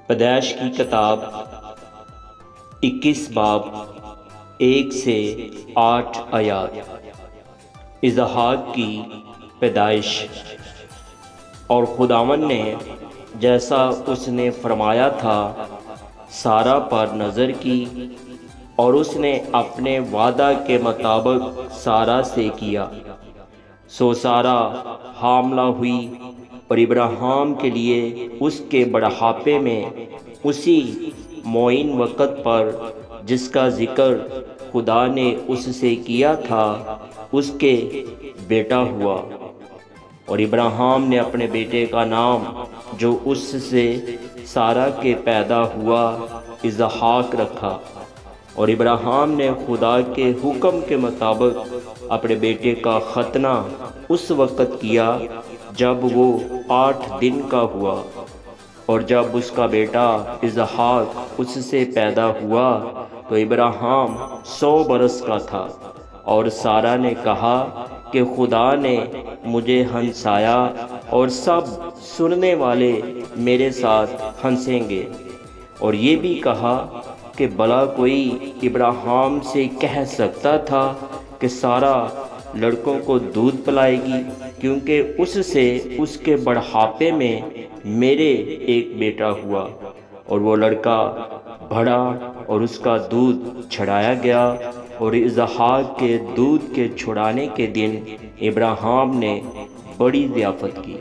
پیدائش کی کتاب 21 باب 1 سے 8 آیات۔ اسحاق کی پیدائش۔ اور خداوند نے جیسا اس نے فرمایا تھا سارہ پر نظر کی، اور اس نے اپنے وعدہ کے مطابق سارہ سے کیا۔ سو سارہ حاملہ ہوئی، اور ابراہیم کے لیے اس کے بڑھاپے میں اسی معین وقت پر جس کا ذکر خدا نے اس سے کیا تھا اس کے بیٹا ہوا۔ اور ابراہیم نے اپنے بیٹے کا نام جو اس سے سارہ کے پیدا ہوا اسحاق رکھا۔ اور ابراہیم نے خدا کے حکم کے مطابق اپنے بیٹے کا ختنہ اس وقت کیا جب وہ 8 دن کا ہوا۔ اور جب اس کا بیٹا اسحاق اس سے پیدا ہوا تو ابراہیم 100 برس کا تھا۔ اور سارہ نے کہا کہ خدا نے مجھے ہنسایا، اور سب سننے والے میرے ساتھ ہنسیں گے۔ اور یہ بھی کہا کہ بھلا کوئی ابراہیم سے کہہ سکتا تھا کہ سارہ لڑکوں کو دودھ پلائے گی، کیونکہ اس سے اس کے بڑھاپے میں میرے ایک بیٹا ہوا۔ اور وہ لڑکا بڑھا اور اس کا دودھ چھڑایا گیا۔ اور اسحاق کے دودھ کے چھڑانے کے دن ابراہیم نے بڑی ضیافت کی۔